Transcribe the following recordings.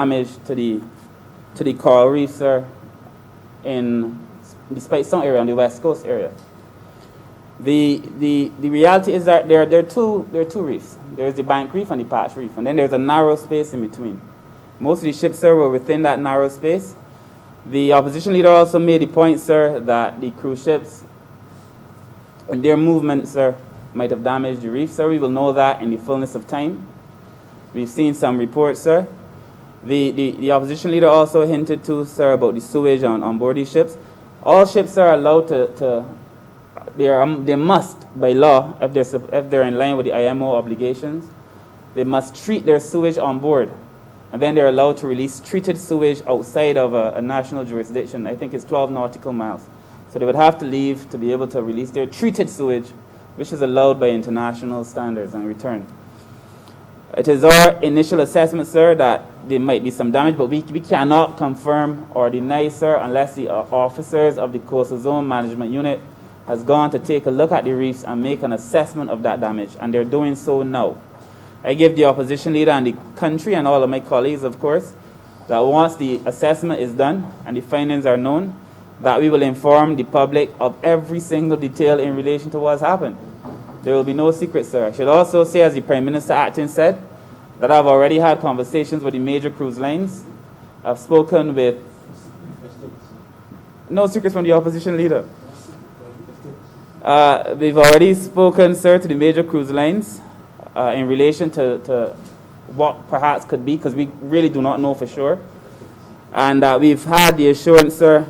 damage to the coral reef, sir, in despite some area on the west coast area. The reality is that there are two reefs. There's the Bank Reef and the Patch Reef, and then there's a narrow space in between. Most of the ships, sir, were within that narrow space. The opposition leader also made the point, sir, that the cruise ships, in their movement, sir, might have damaged the reef, sir. We will know that in the fullness of time. We've seen some reports, sir. The opposition leader also hinted to, sir, about the sewage on board these ships. All ships are allowed they must, by law, if they're in line with the IMO obligations, they must treat their sewage on board. And then they're allowed to release treated sewage outside of a national jurisdiction. I think it's 12 nautical miles. So they would have to leave to be able to release their treated sewage, which is allowed by international standards, and return. It is our initial assessment, sir, that there might be some damage, but we cannot confirm or deny, sir, unless the officers of the Coastal Zone Management Unit has gone to take a look at the reefs and make an assessment of that damage, and they're doing so now. I give the opposition leader and the country and all of my colleagues, of course, that once the assessment is done and the findings are known, that we will inform the public of every single detail in relation to what's happened. There will be no secret, sir. I should also say, as the Prime Minister acting said, that I've already had conversations with the major cruise lines. I've spoken with... No secrets from the opposition leader. We've already spoken, sir, to the major cruise lines in relation to what perhaps could be, because we really do not know for sure. And we've had the assurance, sir,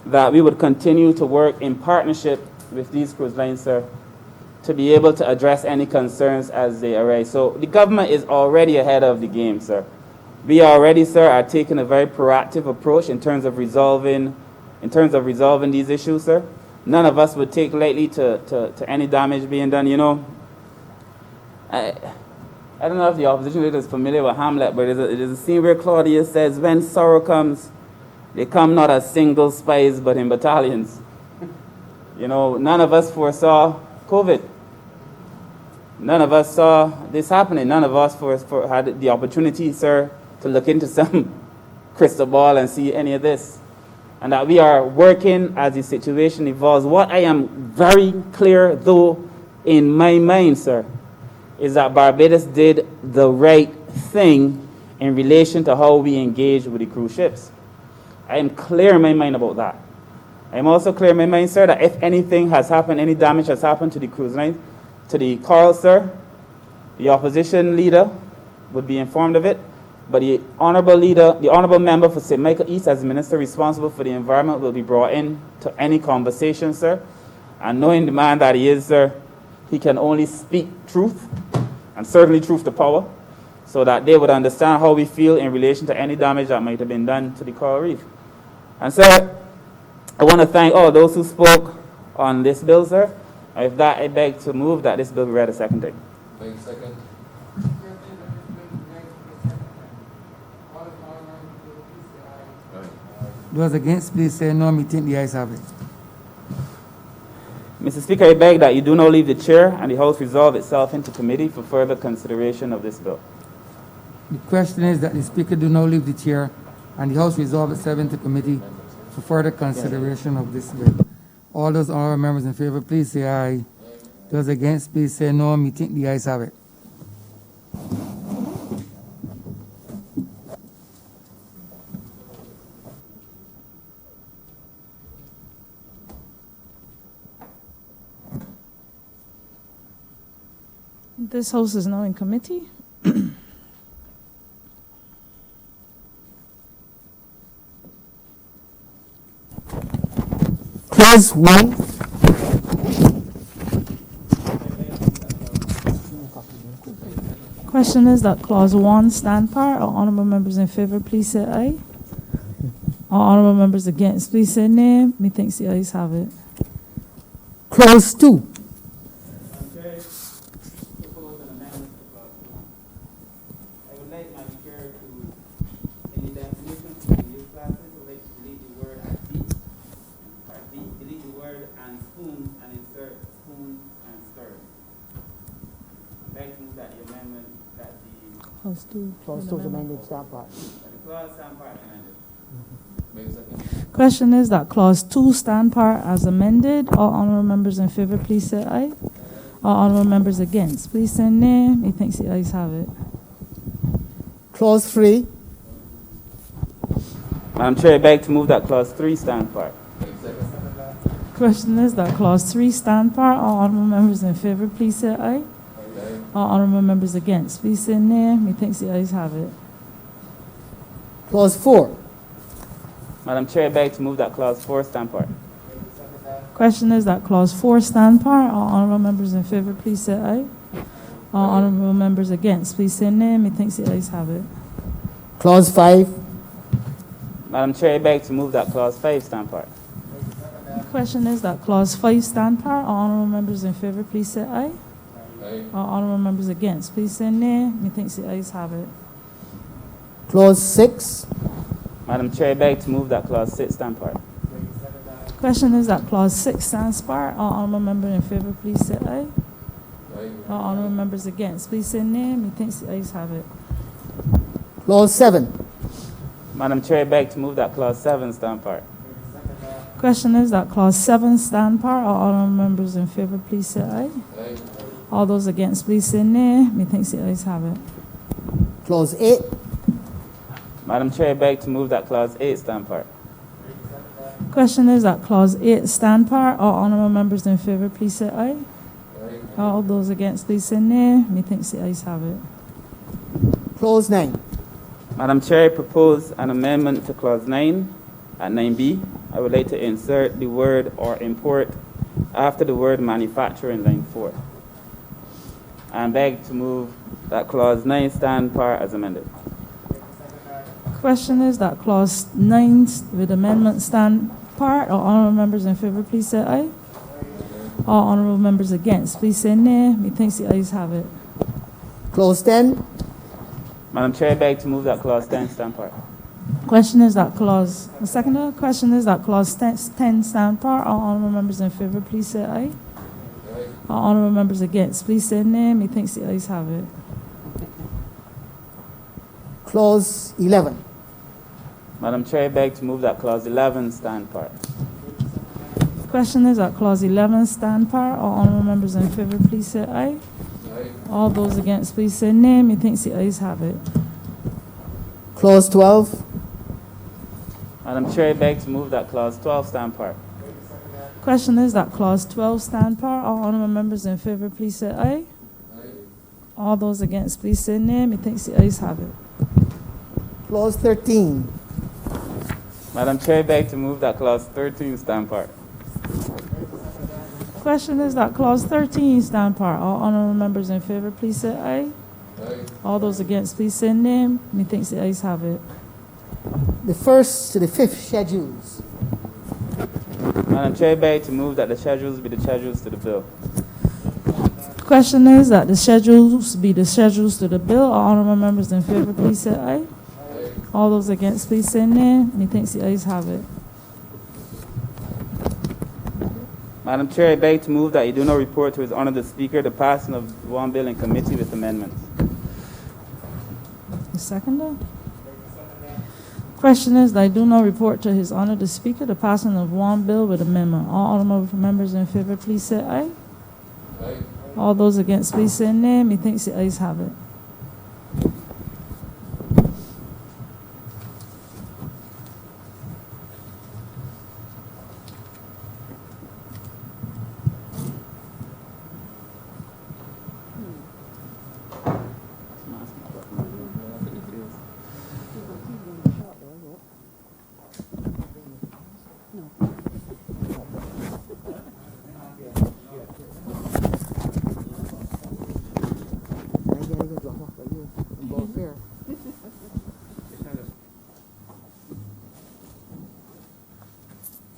that we would continue to work in partnership with these cruise lines, sir, to be able to address any concerns as they arise. So the government is already ahead of the game, sir. We already, sir, are taking a very proactive approach in terms of resolving these issues, sir. None of us would take lightly to any damage being done. You know, I don't know if the opposition leader is familiar with Hamlet, but there's a scene where Claudius says, when sorrow comes, they come not as single spies, but in battalions. You know, none of us foresaw COVID. None of us saw this happening. None of us had the opportunity, sir, to look into some crystal ball and see any of this. And that we are working as the situation evolves. What I am very clear, though, in my mind, sir, is that Barbados did the right thing in relation to how we engage with the cruise ships. I am clear in my mind about that. I am also clear in my mind, sir, that if anything has happened, any damage has happened to the cruise line, to the coral, sir, the opposition leader would be informed of it. But the honorable member for St. Michael East, as minister responsible for the environment, will be brought in to any conversation, sir. And knowing the man that he is, sir, he can only speak truth, and certainly truth to power, so that they would understand how we feel in relation to any damage that might have been done to the coral reef. And, sir, I want to thank all those who spoke on this bill, sir. And with that, I beg to move that this bill be read a second time. Wait a second. Those against, please say no. Me think the ayes have it. Mr. Speaker, I beg that you do not leave the chair and the House resolve itself into committee for further consideration of this bill. The question is that the Speaker do not leave the chair and the House resolve itself into committee for further consideration of this bill. All those honorable members in favor, please say aye. Those against, please say no. Me think the ayes have it. This House is now in committee. Clause 1. Question is that clause 1 stand par. All honorable members in favor, please say aye. All honorable members against, please say nay. Methinks the ayes have it. Clause 2. Clause 2. Clause 2 is amended, stand part. clause stand part amended. Question is that clause 2 stand part as amended. All honorable members in favor, please say aye. All honorable members against, please say nay. Methinks the ayes have it. Clause 3. Madam Chair, I beg to move that clause 3 stand part. Question is that clause 3 stand part. All honorable members in favor, please say aye. All honorable members against, please say nay. Methinks the ayes have it. Clause 4. Madam Chair, I beg to move that clause 4 stand part. Question is that clause 4 stand part. All honorable members in favor, please say aye. All honorable members against, please say nay. Methinks the ayes have it. Clause 5. Madam Chair, I beg to move that clause 5 stand part. Question is that clause 5 stand part. All honorable members in favor, please say aye. All honorable members against, please say nay. Methinks the ayes have it. Clause 6. Madam Chair, I beg to move that clause 6 stand part. Question is that clause 6 stands part. All honorable members in favor, please say aye. All honorable members against, please say nay. Methinks the ayes have it. Clause 7. Madam Chair, I beg to move that clause 7 stand part. Question is that clause 7 stand part. All honorable members in favor, please say aye. All those against, please say nay. Methinks the ayes have it. Clause 8. Madam Chair, I beg to move that clause 8 stand part. Question is that clause 8 stand part. All honorable members in favor, please say aye. All those against, please say nay. Methinks the ayes have it. Clause 9. Madam Chair, I propose an amendment to clause 9 at 9B. I would like to insert the word or import after the word manufacture in line 4. And beg to move that clause 9 stand part as amended. Question is that clause 9 with amendment stand part. All honorable members in favor, please say aye. All honorable members against, please say nay. Methinks the ayes have it. Clause 10. Madam Chair, I beg to move that clause 10 stand part. Question is that clause, the second question is that clause 10 stand part. All honorable members in favor, please say aye. All honorable members against, please say nay. Methinks the ayes have it. Clause 11. Madam Chair, I beg to move that clause 11 stand part. Question is that clause 11 stand part. All honorable members in favor, please say aye. All those against, please say nay. Methinks the ayes have it. Clause 12. Madam Chair, I beg to move that clause 12 stand part. Question is that clause 12 stand part. All honorable members in favor, please say aye. All those against, please say nay. Methinks the ayes have it. Clause 13. Madam Chair, I beg to move that clause 13 stand part. Question is that clause 13 stand part. All honorable members in favor, please say aye. All those against, please say nay. Methinks the ayes have it. The first to the fifth schedules. Madam Chair, I beg to move that the schedules be the schedules to the bill. Question is that the schedules be the schedules to the bill. All honorable members in favor, please say aye. All those against, please say nay. Methinks the ayes have it. Madam Chair, I beg to move that you do not report to His Honor the Speaker the passing of one bill in committee with amendments. The seconder? Question is that I do not report to His Honor the Speaker the passing of one bill with amendment. All honorable members in favor, please say aye. All those against, please say nay. Methinks the ayes have it.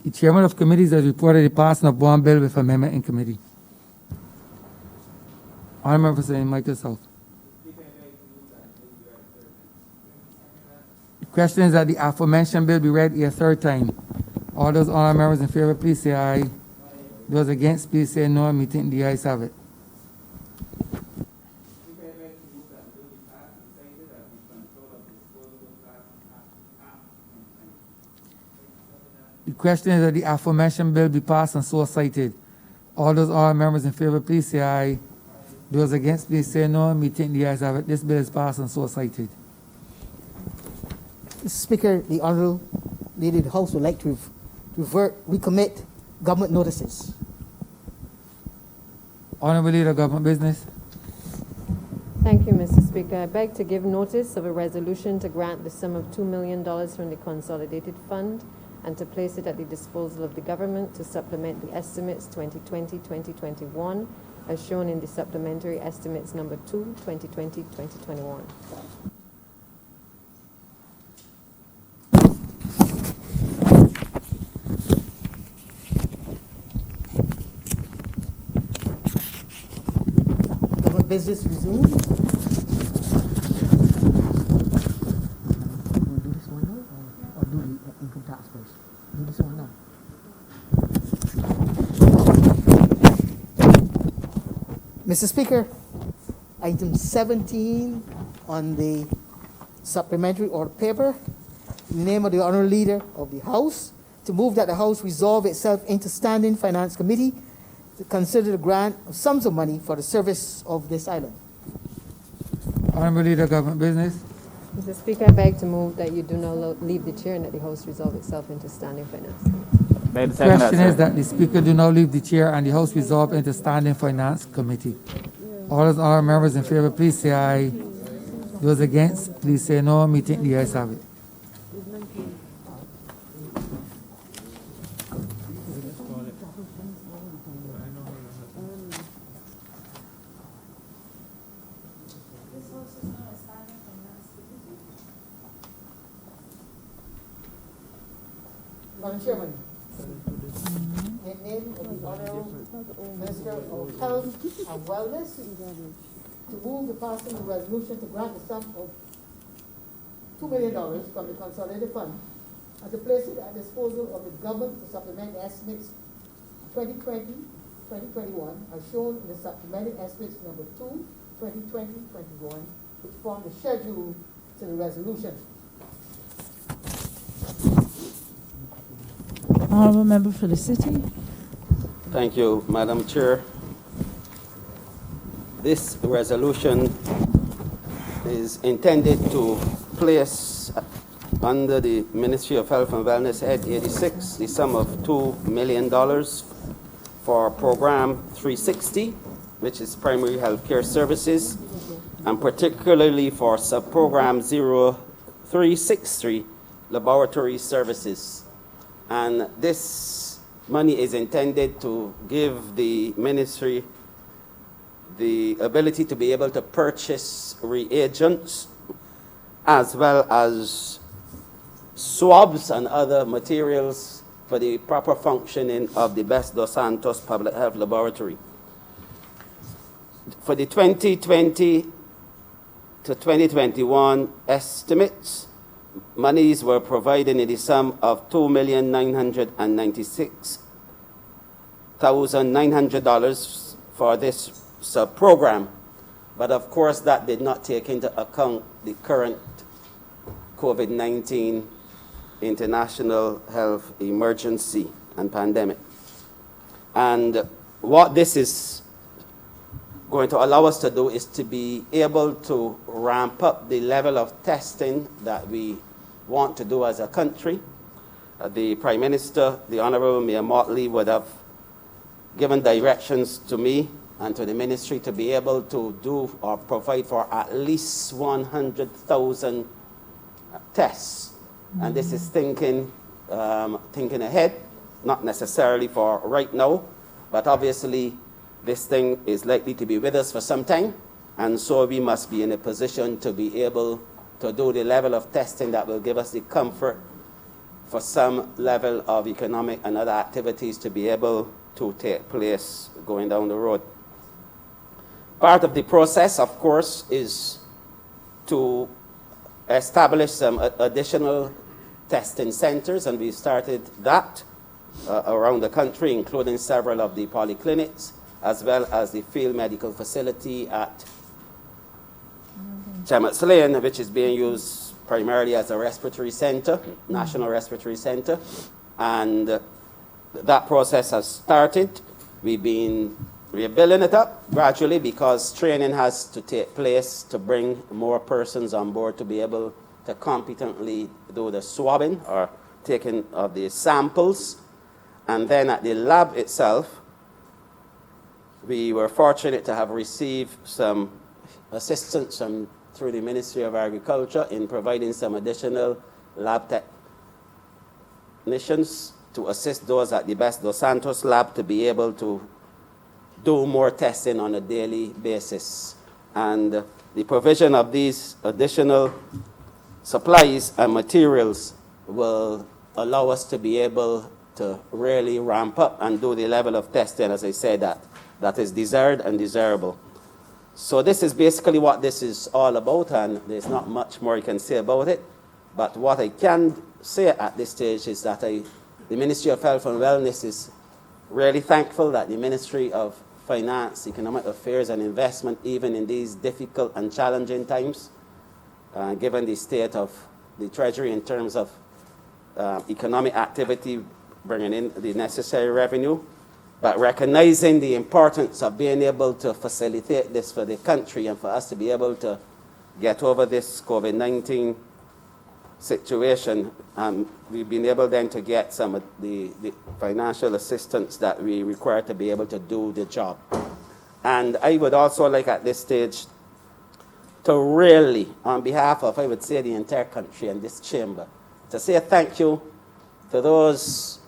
The chairman of committees has reported the passing of one bill with amendment in committee. Honorable Representative Michael South. The question is that the aforementioned bill be read a third time. All those honorable members in favor, please say aye. Those against, please say no. Methinks the ayes have it. The question is that the aforementioned bill be passed and so cited. All those honorable members in favor, please say aye. Those against, please say no. Me think the ayes have it. This bill is passed and so cited. Mr. Speaker, the Honourable Leader of the House would like to recommit government notices. Honorable Leader of Government Business. Thank you, Mr. Speaker. I beg to give notice of a resolution to grant the sum of $2 million from the Consolidated Fund and to place it at the disposal of the government to supplement the estimates 2020-2021 as shown in the supplementary estimates number 2, 2020-2021. Government business resumed. Do this one now or do the income tax first? Do this one now. Mr. Speaker, item 17 on the supplementary order paper, in the name of the Honourable Leader of the House, to move that the House resolve itself into Standing Finance Committee to consider the grant of sums of money for the service of this island. Honorable Leader of Government Business. Mr. Speaker, I beg to move that you do not leave the chair and that the House resolve itself into Standing Finance. May I second Question that, is sir? that the Speaker do not leave the chair and the House resolve into Standing Finance Committee. All those honorable members in favor, please say aye. Those against, please say no. Me think the ayes have it. Madam Chairman, in name of the Honourable Minister of Health and Wellness, to move the passing of a resolution to grant the sum of $2 million from the Consolidated Fund and to place it at the disposal of the government to supplement the estimates 2020-2021 as shown in the supplemented estimates number 2, 2020-21, which form the schedule to the resolution. Honourable Member for the City. Thank you, Madam Chair. This resolution is intended to place under the Ministry of Health and Wellness Head 86 the sum of $2 million for Program 360, which is primary health care services, and particularly for Subprogram 0363, laboratory services. And this money is intended to give the ministry the ability to be able to purchase reagents as well as swabs and other materials for the proper functioning of the Best Dos Santos Public Health Laboratory. For the 2020 to 2021 estimates, monies were provided in the sum of $2,996,900 for this sub-program. But of course, that did not take into account the current COVID-19 international health emergency and pandemic. And what this is going to allow us to do is to be able to ramp up the level of testing that we want to do as a country. The Prime Minister, the Honorable Mayor Motley, would have given directions to me and to the ministry to be able to do or provide for at least 100,000 tests. And this is thinking ahead, not necessarily for right now, but obviously this thing is likely to be with us for some time, and so we must be in a position to be able to do the level of testing that will give us the comfort for some level of economic and other activities to be able to take place going down the road. Part of the process, of course, is to establish some additional testing centers, and we started that around the country, including several of the polyclinics, as well as the field medical facility at Chemets Lane, which is being used primarily as a respiratory center, national respiratory center. And that process has started. We're building it up gradually because training has to take place to bring more persons on board to be able to competently do the swabbing or taking of the samples. And then at the lab itself, we were fortunate to have received some assistance through the Ministry of Agriculture in providing some additional lab technicians to assist those at the Best Dos Santos lab to be able to do more testing on a daily basis. And the provision of these additional supplies and materials will allow us to be able to really ramp up and do the level of testing, as I said, that is desired and desirable. So this is basically what this is all about, and there's not much more you can say about it. But what I can say at this stage is that the Ministry of Health and Wellness is really thankful that the Ministry of Finance, Economic Affairs and Investment, even in these difficult and challenging times, given the state of the Treasury in terms of economic activity, bringing in the necessary revenue, but recognizing the importance of being able to facilitate this for the country and for us to be able to get over this COVID-19 situation, we've been able then to get some of the financial assistance that we require to be able to do the job. And I would also like at this stage to really, on behalf of, I would say, the entire country and this chamber, to say thank you to those,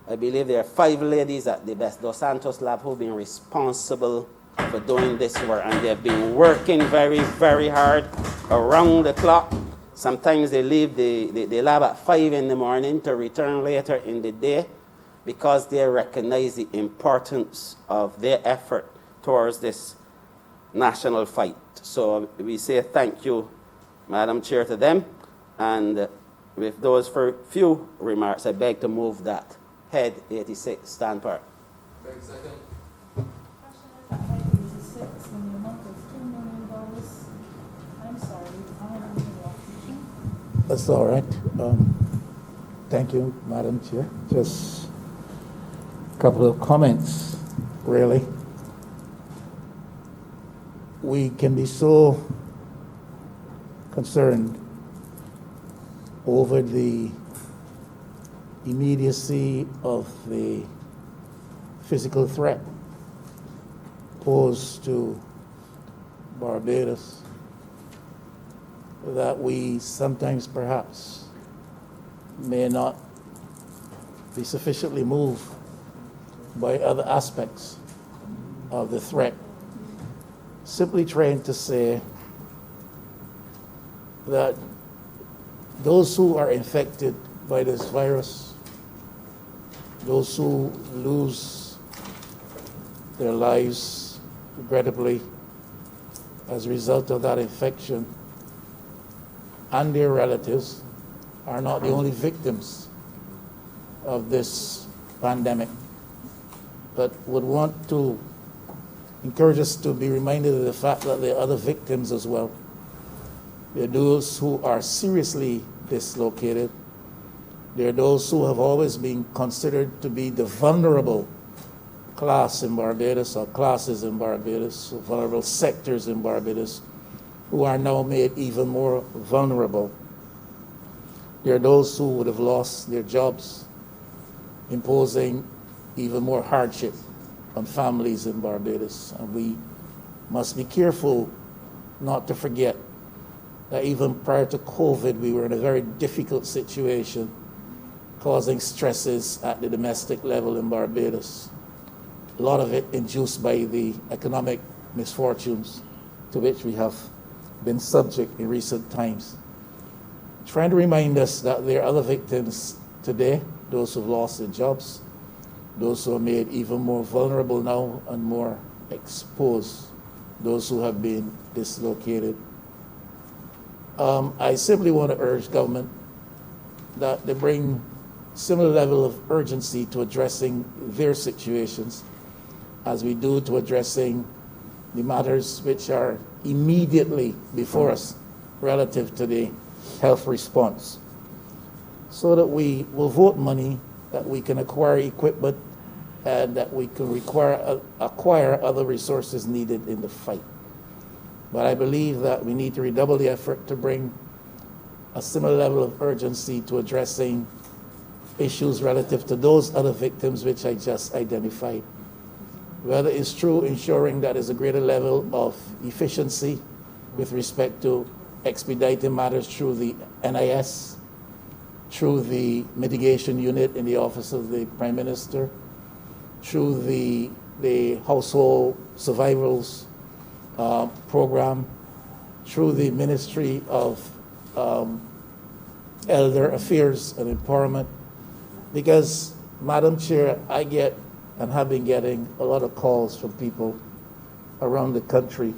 I believe there are 5 ladies at the Best Dos Santos lab who've been responsible for doing this work, and they've been working very, very hard around the clock. Sometimes they leave the lab at 5 in the morning to return later in the day because they recognize the importance of their effort towards this national fight. So we say thank you, Madam Chair, to them. And with those few remarks, I beg to move that Head 86 stand part. That's all right. Thank you, Madam Chair. Just a couple of comments, really. We can be so concerned over the immediacy of the physical threat posed to Barbados that we sometimes perhaps may not be sufficiently moved by other aspects of the threat. Simply trying to say that those who are infected by this virus, those who lose their lives, regrettably, as a result of that infection, and their relatives are not the only victims of this pandemic, but would want to encourage us to be reminded of the fact that there are other victims as well. There are those who are seriously dislocated. There are those who have always been considered to be the vulnerable class in Barbados, or classes in Barbados, or vulnerable sectors in Barbados, who are now made even more vulnerable. There are those who would have lost their jobs, imposing even more hardship on families in Barbados. And we must be careful not to forget that even prior to COVID, we were in a very difficult situation, causing stresses at the domestic level in Barbados. A lot of it induced by the economic misfortunes to which we have been subject in recent times. Trying to remind us that there are other victims today, those who've lost their jobs, those who are made even more vulnerable now and more exposed, those who have been dislocated. I simply want to urge government that they bring similar level of urgency to addressing their situations as we do to addressing the matters which are immediately before us relative to the health response, so that we will vote money that we can acquire equipment and that we can acquire other resources needed in the fight. But I believe that we need to redouble the effort to bring a similar level of urgency to addressing issues relative to those other victims which I just identified. Whether it's true ensuring that there's a greater level of efficiency with respect to expediting matters through the NIS, through the mitigation unit in the Office of the Prime Minister, through the Household Survivals program, through the Ministry of Elder Affairs and Empowerment. Because, Madam Chair, I get and have been getting a lot of calls from people around the country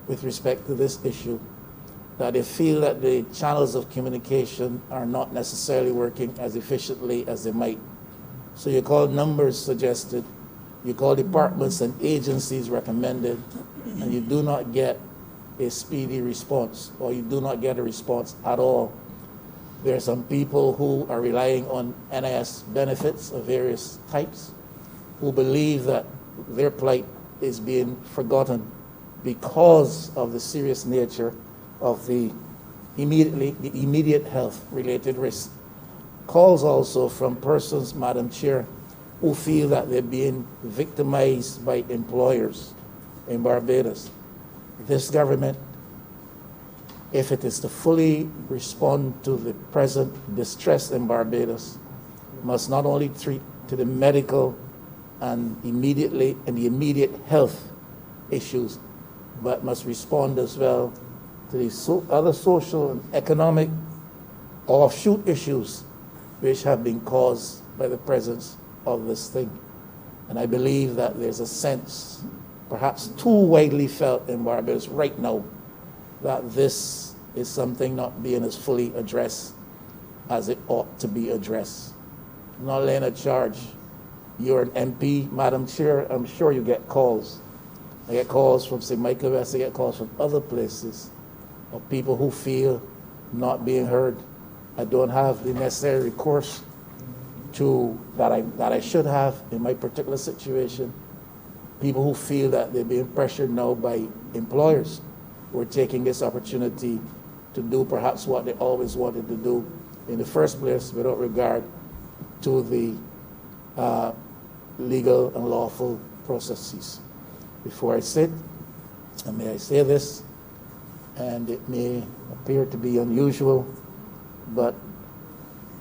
with respect to this issue, that they feel that the channels of communication are not necessarily working as efficiently as they might. So you call numbers suggested, you call departments and agencies recommended, and you do not get a speedy response, or you do not get a response at all. There are some people who are relying on NIS benefits of various types, who believe that their plight is being forgotten because of the serious nature of the immediate health-related risk. Calls also from persons, Madam Chair, who feel that they're being victimized by employers in Barbados. This government, if it is to fully respond to the present distress in Barbados, must not only treat to the medical and the immediate health issues, but must respond as well to the other social and economic offshoot issues which have been caused by the presence of this thing. And I believe that there's a sense, perhaps too widely felt in Barbados right now, that this is something not being as fully addressed as it ought to be addressed. I'm not laying a charge. You're an MP, Madam Chair, I'm sure you get calls. I get calls from St. Michael West, I get calls from other places of people who feel not being heard. I don't have the necessary recourse that I should have in my particular situation. People who feel that they're being pressured now by employers who are taking this opportunity to do perhaps what they always wanted to do in the first place without regard to the legal and lawful processes. Before I sit, and may I say this, and it may appear to be unusual, but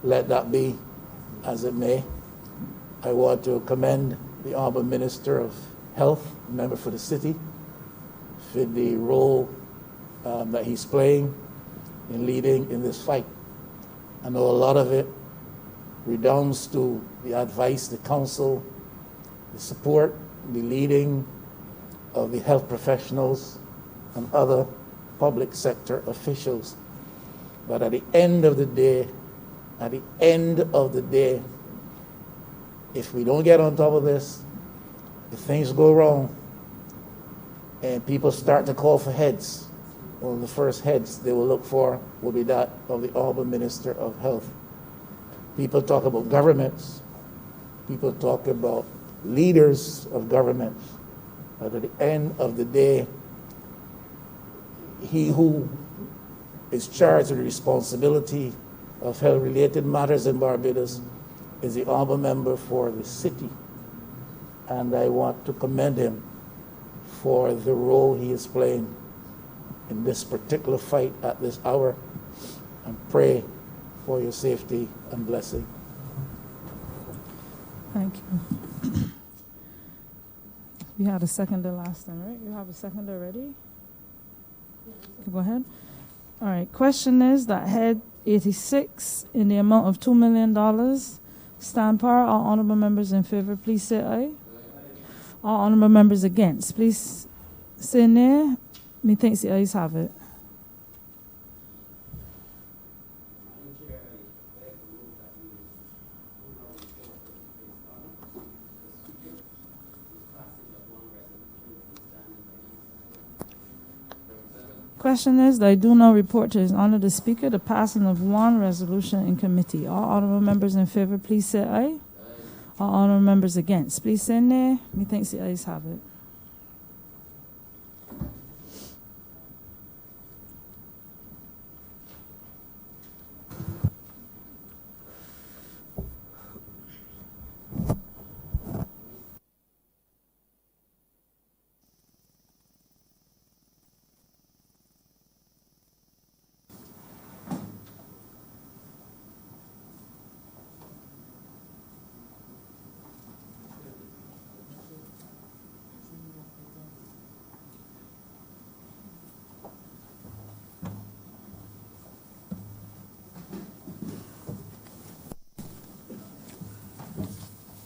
let that be as it may. I want to commend the Honorable Minister of Health, member for the city, for the role that he's playing in leading in this fight. I know a lot of it redounds to the advice, the counsel, the support, the leading of the health professionals and other public sector officials. But at the end of the day, if we don't get on top of this, if things go wrong and people start to call for heads, one of the first heads they will look for will be that of the Honorable Minister of Health. People talk about governments, people talk about leaders of governments, but at the end of the day, he who is charged with the responsibility of health-related matters in Barbados is the Honorable Member for the city. And I want to commend him for the role he is playing in this particular fight at this hour, and pray for your safety and blessing. Thank you. You had a seconder last time, right? You have a seconder already? Okay, go ahead. All right. Question is that head 86 in the amount of $2 million. Stand par. All honorable members in favor, please say aye. All honorable members against, please say nay. Methinks the ayes have it. Question is that I do not report to His Honor the Speaker the passing of one resolution in committee. All honorable members in favor, please say aye. All honorable members against, please say nay. Methinks the ayes have it.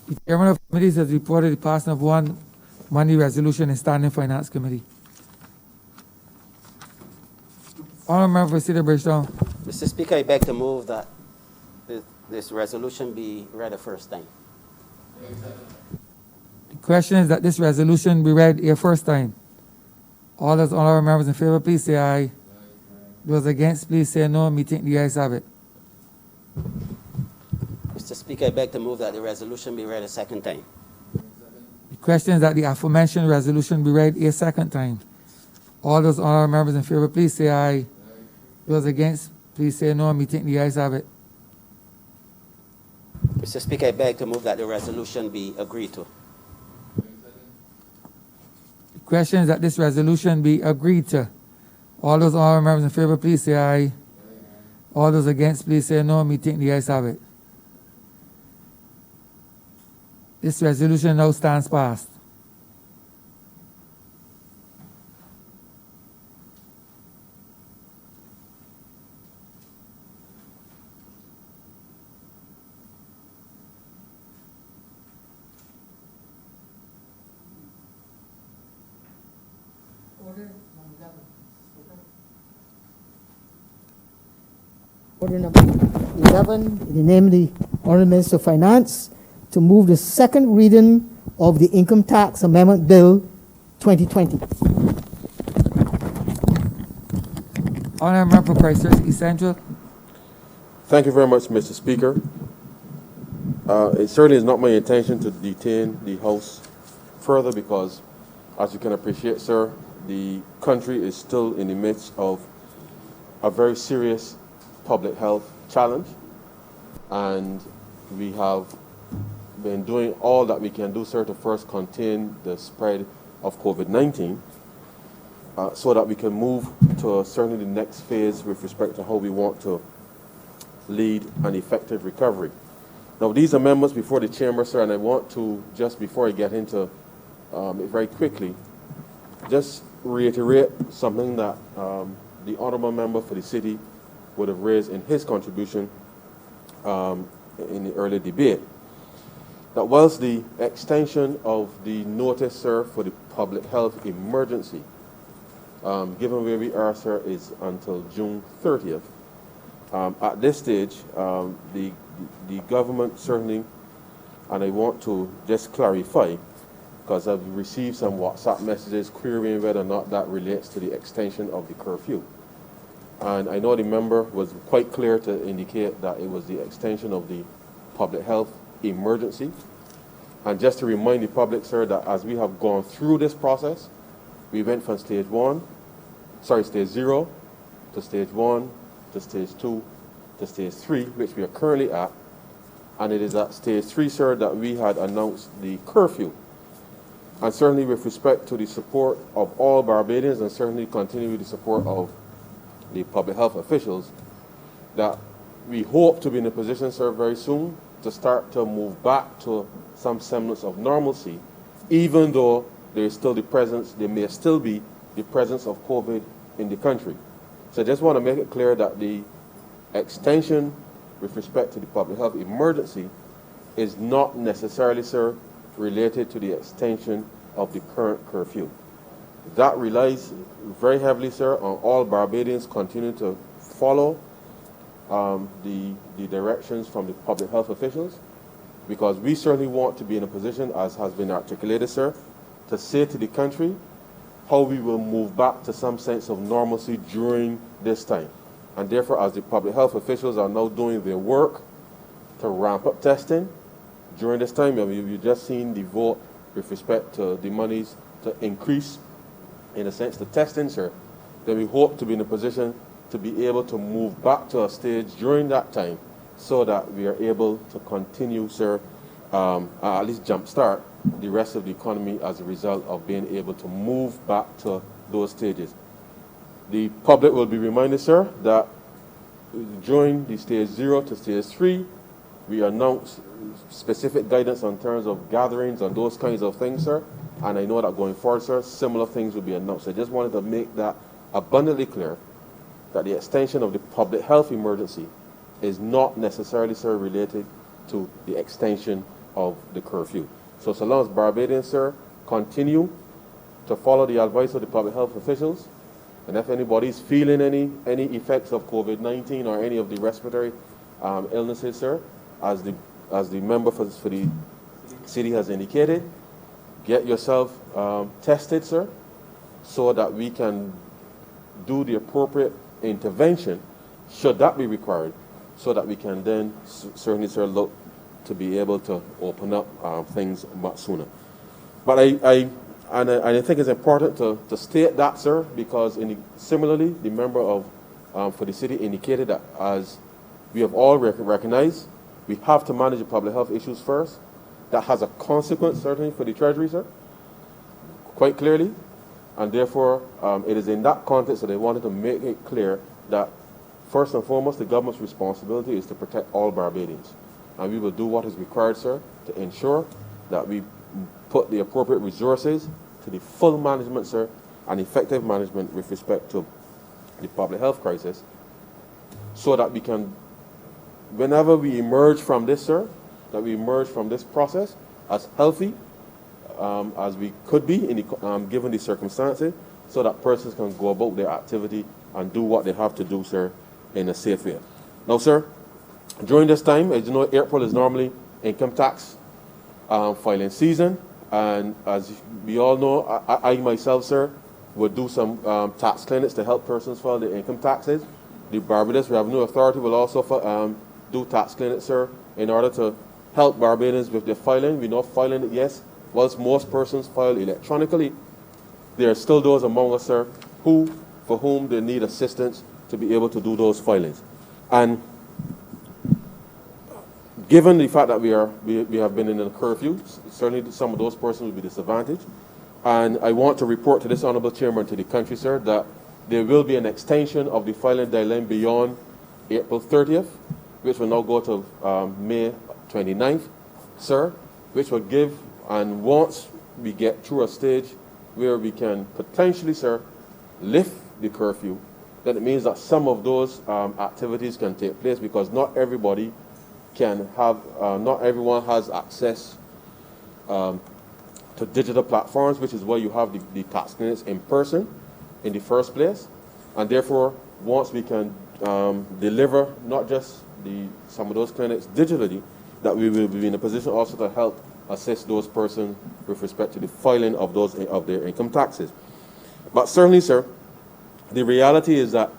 The chairman of committees has reported the passing of one money resolution in Standing Finance Committee. Honorable member for City of Bridgetown. Mr. Speaker, I beg to move that this resolution be read a first time. The question is that this resolution be read a first time. All those honorable members in favor, please say aye. Those against, please say no. Methinks the ayes have it. Mr. Speaker, I beg to move that the resolution be read a second time. The question is that the aforementioned resolution be read a second time. All those honorable members in favor, please say aye. Those against, please say no. Methinks the ayes have it. Mr. Speaker, I beg to move that the resolution be agreed to. The question is that this resolution be agreed to. All those honorable members in favor, please say aye. All those against, please say no. Methinks the ayes have it. This resolution now stands passed. Order number 11, in the name of the Honorable Minister of Finance, to move the second reading of the Income Tax Amendment Bill 2020. Honorable member for Christchurch East Central. Thank you very much, Mr. Speaker. It certainly is not my intention to detain the House further because, as you can appreciate, sir, the country is still in the midst of a very serious public health challenge, and we have been doing all that we can do, sir, to first contain the spread of COVID-19 so that we can move to certainly the next phase with respect to how we want to lead an effective recovery. Now, these amendments before the chamber, sir, and I want to, just before I get into it very quickly, just reiterate something that the honorable member for the city would have raised in his contribution in the earlier debate. That whilst the extension of the notice, sir, for the public health emergency, given where we are, sir, is until June 30th. At this stage, the government certainly, and I want to just clarify, because I've received some WhatsApp messages querying whether or not that relates to the extension of the curfew. And I know the member was quite clear to indicate that it was the extension of the public health emergency. And just to remind the public, sir, that as we have gone through this process, we went from stage 0 to stage 1 to stage 2 to stage 3, which we are currently at. And it is at stage 3, sir, that we had announced the curfew. And certainly with respect to the support of all Barbadians, and certainly continue with the support of the public health officials, that we hope to be in a position, sir, very soon to start to move back to some semblance of normalcy, even though there is still there may still be the presence of COVID in the country. So I just want to make it clear that the extension with respect to the public health emergency is not necessarily, sir, related to the extension of the current curfew. That relies very heavily, sir, on all Barbadians continuing to follow the directions from the public health officials, because we certainly want to be in a position, as has been articulated, sir, to say to the country how we will move back to some sense of normalcy during this time. And therefore, as the public health officials are now doing their work to ramp up testing during this time, you've just seen the vote with respect to the monies to increase, in a sense, the testing, sir. Then we hope to be in a position to be able to move back to a stage during that time so that we are able to continue, sir, at least jumpstart the rest of the economy as a result of being able to move back to those stages. The public will be reminded, sir, that during the stage 0 to stage 3, we announced specific guidance on terms of gatherings and those kinds of things, sir. And I know that going forward, sir, similar things will be announced. I just wanted to make that abundantly clear that the extension of the public health emergency is not necessarily, sir, related to the extension of the curfew. So long as Barbadians, sir, continue to follow the advice of the public health officials, and if anybody's feeling any effects of COVID-19 or any of the respiratory illnesses, sir, as the member for the city has indicated, get yourself tested, sir, so that we can do the appropriate intervention, should that be required, so that we can then certainly, sir, look to be able to open up things much sooner. But I think it's important to state that, sir, because similarly, the member of for the city indicated that as we have all recognized, we have to manage the public health issues first. That has a consequence, certainly, for the Treasury, sir, quite clearly. And therefore, it is in that context that I wanted to make it clear that, first and foremost, the government's responsibility is to protect all Barbadians. And we will do what is required, sir, to ensure that we put the appropriate resources to the full management, sir, and effective management with respect to the public health crisis, so that we can, whenever we emerge from this, sir, that we emerge from this process as healthy as we could be given the circumstances, so that persons can go about their activity and do what they have to do, sir, in a safe way. Now, sir, during this time, as you know, April is normally income tax filing season, and as we all know, I myself, sir, would do some tax clinics to help persons file their income taxes. The Barbados Revenue Authority will also do tax clinics, sir, in order to help Barbadians with their filing. We know filing, yes, whilst most persons file electronically, there are still those among us, sir, for whom they need assistance to be able to do those filings. And given the fact that we have been in a curfew, certainly some of those persons will be disadvantaged. And I want to report to this honourable chamber and to the country, sir, that there will be an extension of the filing deadline beyond April 30th, which will now go to May 29th, sir, which will give, and once we get through a stage where we can potentially, sir, lift the curfew, then it means that some of those activities can take place, because not everybody can have, not everyone has access to digital platforms, which is why you have the tax clinics in person in the first place. And therefore, once we can deliver not just some of those clinics digitally, that we will be in a position also to help assist those persons with respect to the filing of their income taxes. But certainly, sir, the reality is that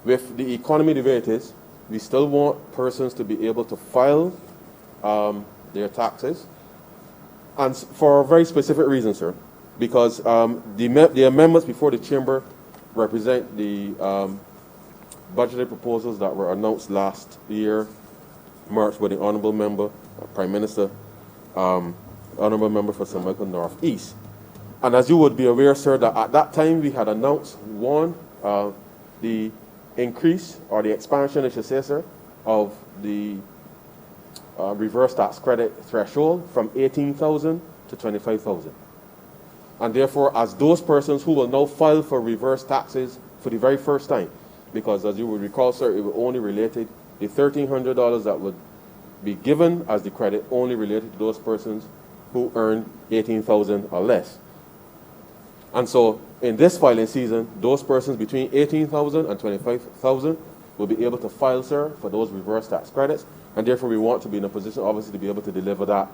with the economy the way it is, we still want persons to be able to file their taxes, and for a very specific reason, sir, because the amendments before the chamber represent the budgetary proposals that were announced last year, March, by the Honourable Member, Prime Minister, Honourable Member for St. Michael North East. And as you would be aware, sir, that at that time we had announced, one, the increase, or the expansion, I should say, sir, of the reverse tax credit threshold from 18,000 to 25,000. And therefore, as those persons who will now file for reverse taxes for the very first time, because as you would recall, sir, it was only related, the $1,300 that would be given as the credit only related to those persons who earn 18,000 or less. And so in this filing season, those persons between 18,000 and 25,000 will be able to file, sir, for those reverse tax credits. And therefore, we want to be in a position, obviously, to be able to deliver that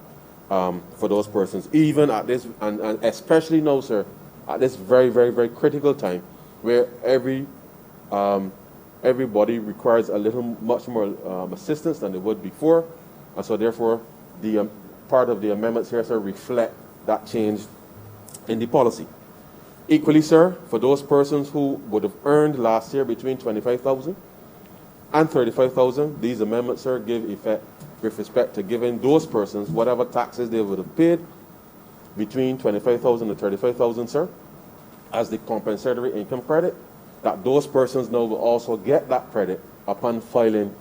for those persons, even at this, and especially now, sir, at this very, very, very critical time where everybody requires a little much more assistance than they would before. And so therefore, the part of the amendments here, sir, reflect that change in the policy. Equally, sir, for those persons who would have earned last year between $25,000 and $35,000, these amendments, sir, give effect with respect to giving those persons whatever taxes they would have paid between $25,000 and $35,000, sir, as the compensatory income credit, that those persons now will also get that credit upon filing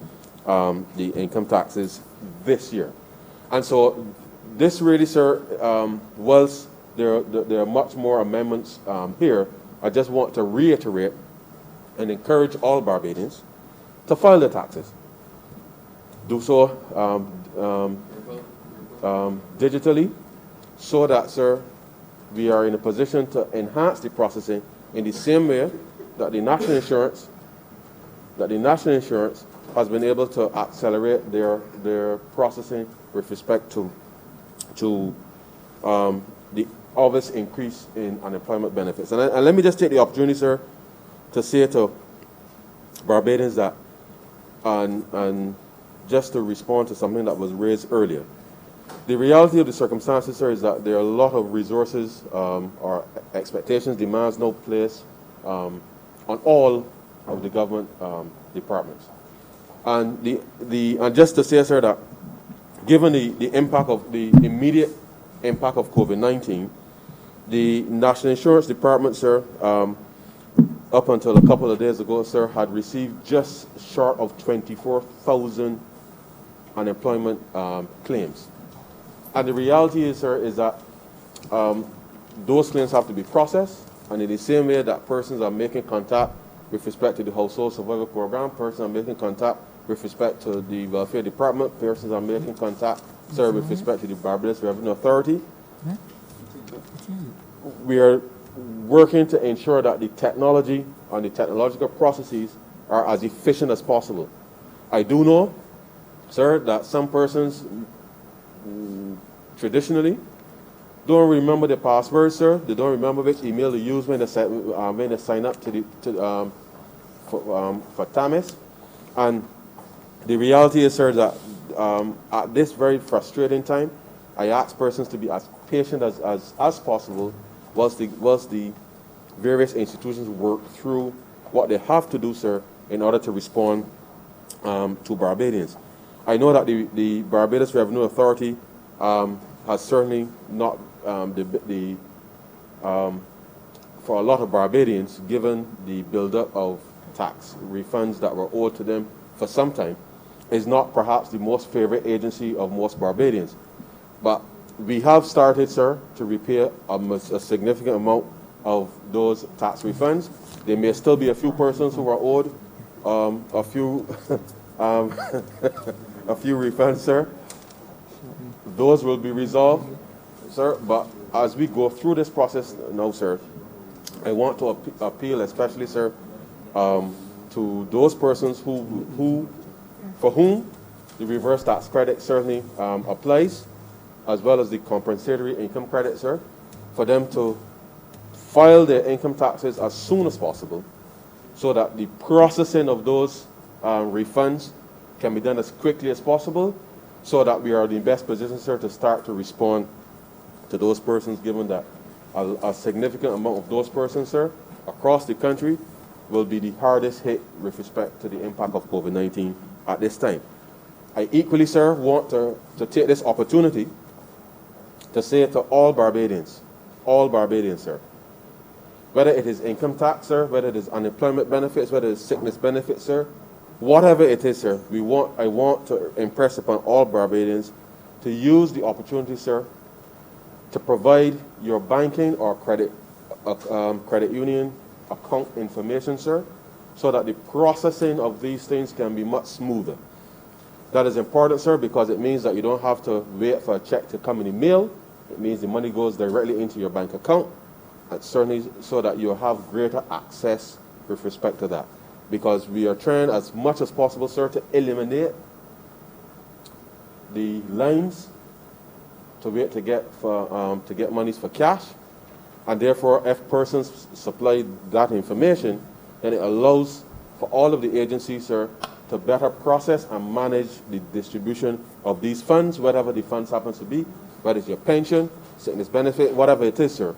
the income taxes this year. And so this really, sir, whilst there are much more amendments here, I just want to reiterate and encourage all Barbadians to file their taxes. Do so digitally, so that, sir, we are in a position to enhance the processing in the same way that the National Insurance has been able to accelerate their processing with respect to the obvious increase in unemployment benefits. And let me just take the opportunity, sir, to say to Barbadians that, and just to respond to something that was raised earlier, the reality of the circumstances, sir, is that there are a lot of resources or expectations, demands now placed on all of the government departments. And and just to say, sir, that given the impact of the immediate impact of COVID-19, the National Insurance Department, sir, up until a couple of days ago, sir, had received just short of 24,000 unemployment claims. And the reality is, sir, is that those claims have to be processed, and in the same way that persons are making contact with respect to the Household Survival Program, persons are making contact with respect to the Welfare Department, persons are making contact, sir, with respect to the Barbados Revenue Authority. We are working to ensure that the technology and the technological processes are as efficient as possible. I do know, sir, that some persons traditionally don't remember the password, sir. They don't remember which email to use when they sign up for TAMIS. And the reality is, sir, that at this very frustrating time, I ask persons to be as patient as possible whilst the various institutions work through what they have to do, sir, in order to respond to Barbadians. I know that the Barbados Revenue Authority has certainly not for a lot of Barbadians, given the buildup of tax refunds that were owed to them for some time, is not perhaps the most favorite agency of most Barbadians. But we have started, sir, to repay a significant amount of those tax refunds. There may still be a few persons who are owed a few a few refunds, sir. Those will be resolved, sir. But as we go through this process now, sir, I want to appeal especially, sir, to those persons for whom the reverse tax credit certainly applies, as well as the compensatory income credit, sir, for them to file their income taxes as soon as possible so that the processing of those refunds can be done as quickly as possible, so that we are in the best position, sir, to start to respond to those persons, given that a significant amount of those persons, sir, across the country will be the hardest hit with respect to the impact of COVID-19 at this time. I equally, sir, want to take this opportunity to say to all Barbadians, sir, whether it is income tax, sir, whether it is unemployment benefits, whether it is sickness benefits, sir, whatever it is, sir, I want to impress upon all Barbadians to use the opportunity, sir, to provide your banking or credit union account information, sir, so that the processing of these things can be much smoother. That is important, sir, because it means that you don't have to wait for a check to come in the mail. It means the money goes directly into your bank account, and certainly so that you have greater access with respect to that. Because we are trying as much as possible, sir, to eliminate the lines to wait to get monies for cash, And therefore, if persons supply that information, then it allows for all of the agencies, sir, to better process and manage the distribution of these funds, whatever the funds happens to be, whether it's your pension, sickness benefit, whatever it is, sir,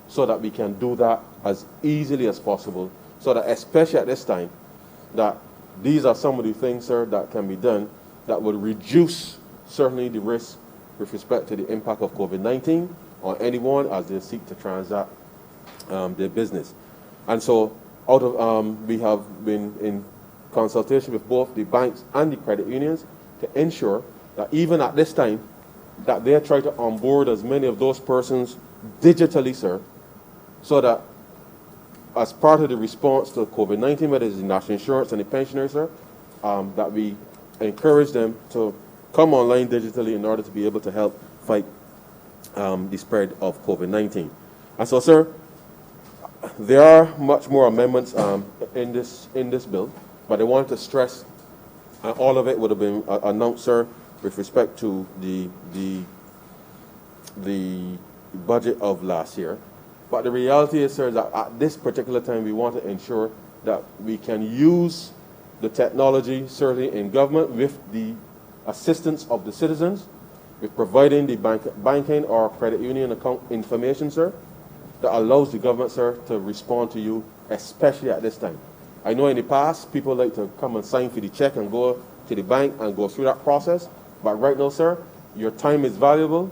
so that we can do that as easily as possible, so that especially at this time, that these are some of the things, sir, that can be done that would reduce certainly the risk with respect to the impact of COVID-19 on anyone as they seek to transact their business. And so we have been in consultation with both the banks and the credit unions to ensure that even at this time, that they try to onboard as many of those persons digitally, sir, so that as part of the response to COVID-19, whether it's the national insurance and the pensioners, sir, that we encourage them to come online digitally in order to be able to help fight the spread of COVID-19. And so, sir, there are much more amendments in this bill, but I want to stress, all of it would have been announced, sir, with respect to the budget of last year. But the reality is, sir, that at this particular time, we want to ensure that we can use the technology, certainly in government, with the assistance of the citizens, with providing the banking or credit union account information, sir, that allows the government, sir, to respond to you, especially at this time. I know in the past, people like to come and sign for the check and go to the bank and go through that process. But right now, sir, your time is valuable,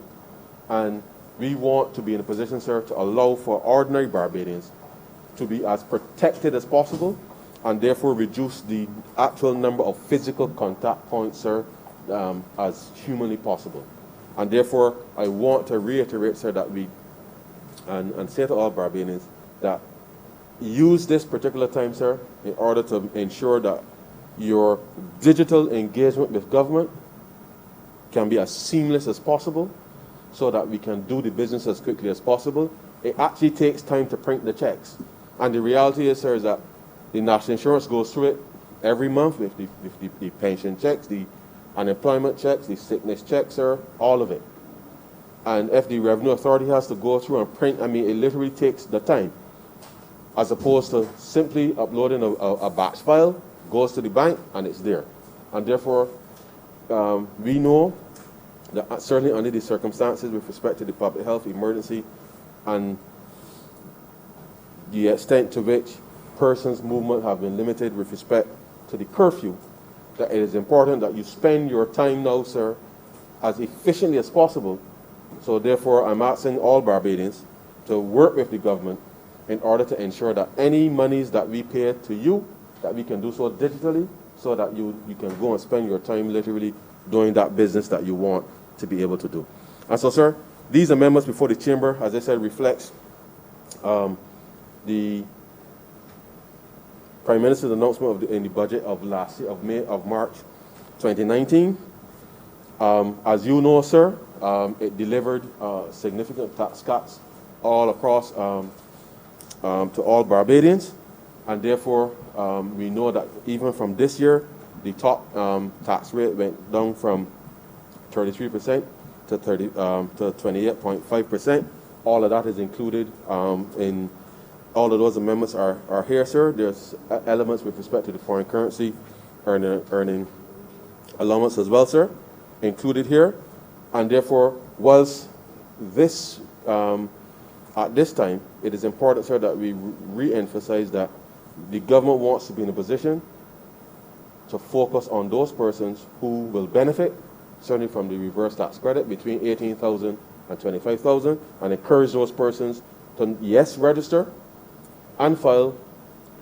and we want to be in a position, sir, to allow for ordinary Barbadians to be as protected as possible, and therefore reduce the actual number of physical contact points, sir, as humanly possible. And therefore, I want to reiterate, sir, that we, and say to all Barbadians, that use this particular time, sir, in order to ensure that your digital engagement with government can be as seamless as possible, so that we can do the business as quickly as possible. It actually takes time to print the checks. And the reality is, sir, is that the national insurance goes through it every month with the pension checks, the unemployment checks, the sickness checks, sir, all of it. And if the Revenue Authority has to go through and print, I mean, it literally takes the time, as opposed to simply uploading a batch file, goes to the bank, and it's there. And therefore, we know that certainly under the circumstances with respect to the public health emergency and the extent to which persons' movement have been limited with respect to the curfew, that it is important that you spend your time now, sir, as efficiently as possible. So therefore, I'm asking all Barbadians to work with the government in order to ensure that any monies that we pay to you, that we can do so digitally, so that you can go and spend your time literally doing that business that you want to be able to do. And so, sir, these amendments before the chamber, as I said, reflects the Prime Minister's announcement in the budget of last year, of March 2019. As you know, sir, it delivered significant tax cuts all across to all Barbadians, and therefore we know that even from this year, the top tax rate went down from 33% to 28.5%. All of that is included in all of those amendments are here, sir. There's elements with respect to the foreign currency earning allowance as well, sir, included here. And therefore, whilst this at this time, it is important, sir, that we re-emphasize that the government wants to be in a position to focus on those persons who will benefit, certainly from the reverse tax credit between $18,000 and $25,000, and encourage those persons to, yes, register and file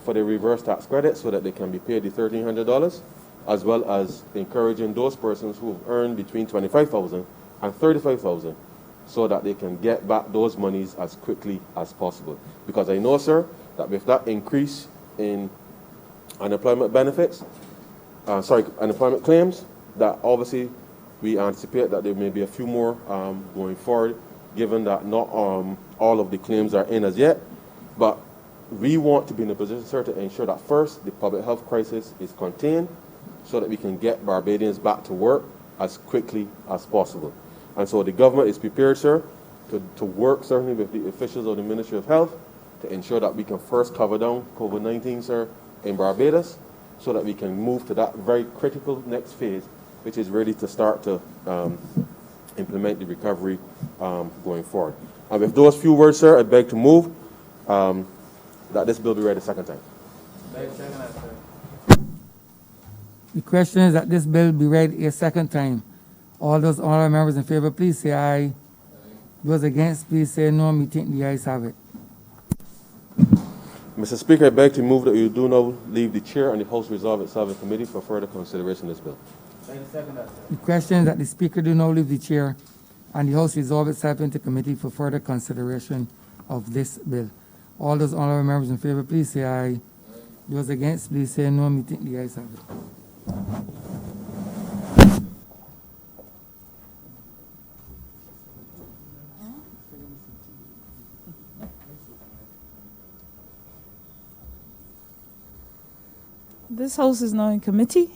for the reverse tax credit so that they can be paid the $1,300, as well as encouraging those persons who have earned between $25,000 and $35,000 so that they can get back those monies as quickly as possible. Because I know, sir, that with that increase in unemployment benefits, unemployment claims, that obviously we anticipate that there may be a few more going forward, given that not all of the claims are in as yet. But we want to be in a position, sir, to ensure that first, the public health crisis is contained so that we can get Barbadians back to work as quickly as possible. And so the government is prepared, sir, to work certainly with the officials of the Ministry of Health to ensure that we can first cover down COVID-19, sir, in Barbados, so that we can move to that very critical next phase, which is really to start to implement the recovery going forward. And with those few words, sir, I beg to move that this bill be read a second time. The question is that this bill be read a second time. All those honorable members in favor, please say aye. Those against, please say no. Me think the ayes have it. Mr. Speaker, I beg to move that you do now leave the chair and the House resolve itself in committee for further consideration of this bill. The question is that the Speaker do now leave the chair and the House resolve itself into committee for further consideration of this bill. All those honorable members in favor, please say aye. Those against, please say no. Me think the ayes have it. This House is now in committee.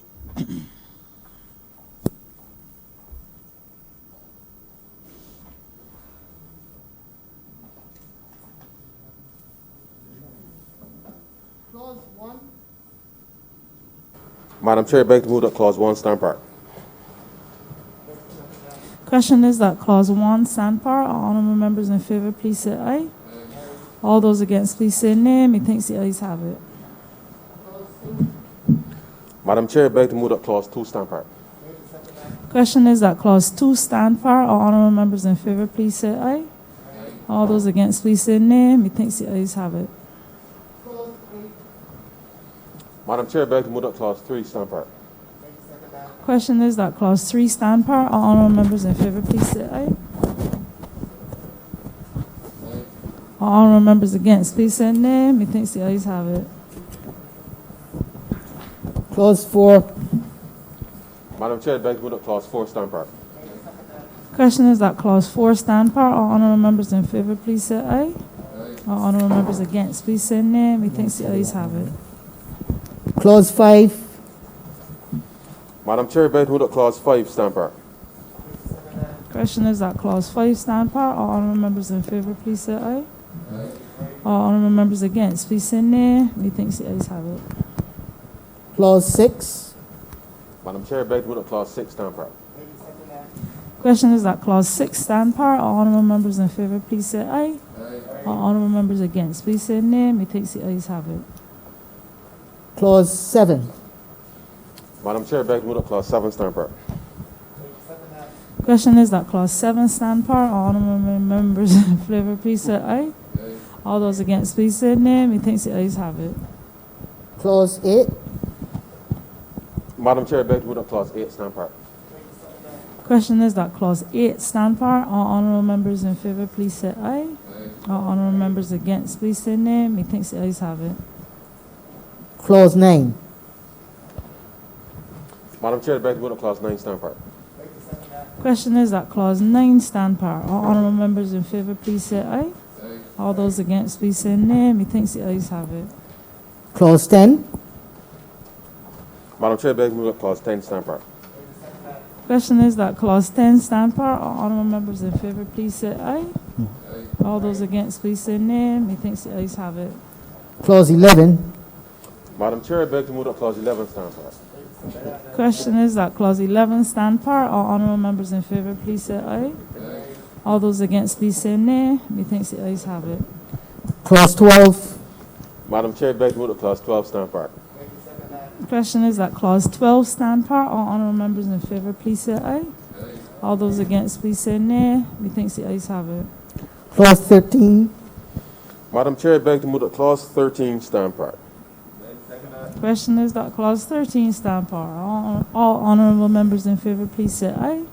Clause 1. Madam Chair, I beg to move that Clause 1 stand part. Question is that clause 1 stand par. All honorable members in favor, please say aye. All those against, please say nay. Methinks the ayes have it. Madam Chair, I beg to move that Clause 2 stand part. Question is that clause 2 stand par. All honorable members in favor, please say aye. All those against, please say nay. Methinks the ayes have it. Madam Chair, I beg to move that Clause 3 stand part. Question is that clause 3 stand par. All honorable members in favor, please say aye. All honorable members against, please say nay. Methinks the ayes have it. Clause 4. Madam Chair, I beg to move that Clause 4 stand part. Question is that clause 4 stand par. All honorable members in favor, please say aye. All honorable members against, please say nay. Methinks the ayes have it. Clause 5. Madam Chair, I beg to move that Clause 5 stand part. Question is that clause 5 stand par. All honorable members in favor, please say aye. All honorable members against, please say nay. Methinks the ayes have it. Clause 6. Madam Chair, I beg to move that Clause 6 stand part. Question is that clause 6 stand par. All honorable members in favor, please say aye. All honorable members against, please say nay. Methinks the ayes have it. Clause 7. Madam Chair, I beg to move that Clause 7 stand part. Question is that clause 7 stand par. All honorable members in favor, please say aye. All those against, please say nay. Methinks the ayes have it. Clause 8. Madam Chair, I beg to move that Clause 8 stand part. Question is that clause 8 stand par. All honorable members in favor, please say aye. All honorable members against, please say nay. Methinks the ayes have it. Clause 9. Madam Chair, I beg to move that Clause 9 stand part. Question is that clause 9 stand par. All honorable members in favor, please say aye. All those against, please say nay. Methinks the ayes have it. Clause 10. Madam Chair, I beg to move that Clause 10 stand part. Question is that clause 10 stand par. All honorable members in favor, please say aye. All those against, please say nay. Methinks the ayes have it. Clause 11. Madam Chair, I beg to move that Clause 11 stand part. Question is that clause 11 stand par. All honorable members in favor, please say aye. All those against, please say nay. Methinks the ayes have it. Clause 12. Madam Chair, I beg to move that Clause 12 stand part. Question is that clause 12 stand par. All honorable members in favor, please say aye. All those against, please say nay. Methinks the ayes have it. Clause 13. Madam Chair, I beg to move that Clause 13 stand part. Question is that clause 13 stand par. All honorable members in favor, please say aye.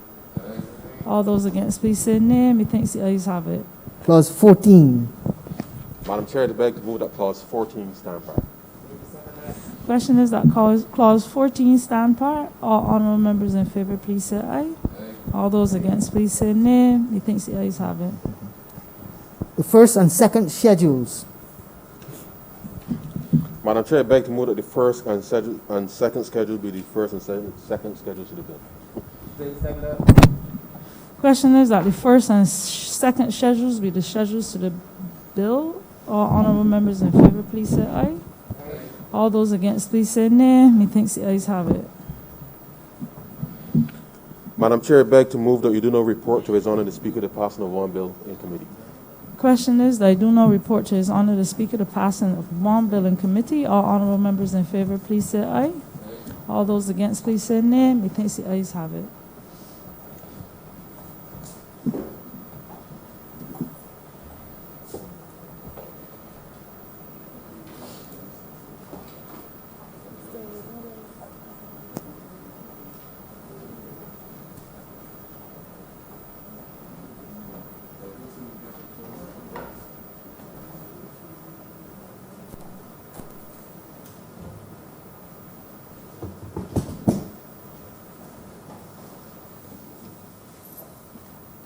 All those against, please say nay. Methinks the ayes have it. Clause 14. Madam Chair, I beg to move that Clause 14 stand part. Question is that clause 14 stand par. All honorable members in favor, please say aye. All those against, please say nay. Methinks the ayes have it. The first and second schedules. Madam Chair, I beg to move that the first and second schedule be the first and second schedules to the bill. Question is that the first and second schedules be the schedules to the bill. All honorable members in favor, please say aye. All those against, please say nay. Methinks the ayes have it. Madam Chair, I beg to move that you do not report to His Honor the Speaker the passing of one bill in committee. Question is that I do not report to His Honor the Speaker the passing of one bill in committee. All honorable members in favor, please say aye. All those against, please say nay. Methinks the ayes have it.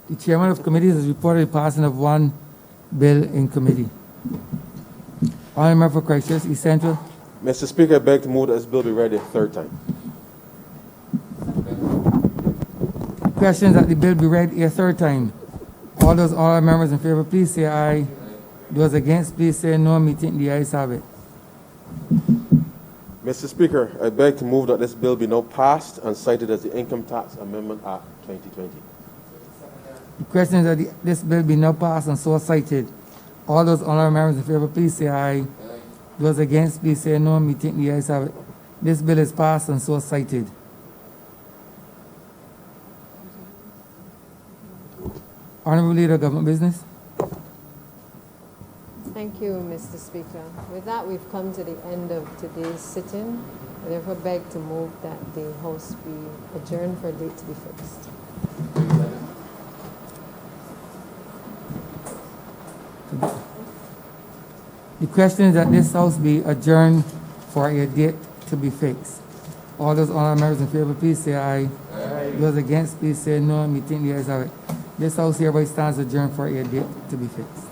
The chairman of committees has reported the passing of one bill in committee. Honorable member for Christchurch East Central. Mr. Speaker, I beg to move that this bill be read a third time. Question is that the bill be read a third time. All those honorable members in favor, please say aye. Those against, please say no. Methinks the ayes have it. Mr. Speaker, I beg to move that this bill be now passed and cited as the Income Tax Amendment Act 2020. The question is that this bill be now passed and so cited. All those honorable members in favor, please say aye. Those against, please say no. Methinks the ayes have it. This bill is passed and so cited. Honorable Leader of Government Business. Thank you, Mr. Speaker. With that, we've come to the end of today's sitting. I therefore beg to move that the House be adjourned for a date to be fixed. The question is that this House be adjourned for a date to be fixed. All those honorable members in favor, please say aye. Those against, please say no. Methinks the ayes have it. This House hereby stands adjourned for a date to be fixed.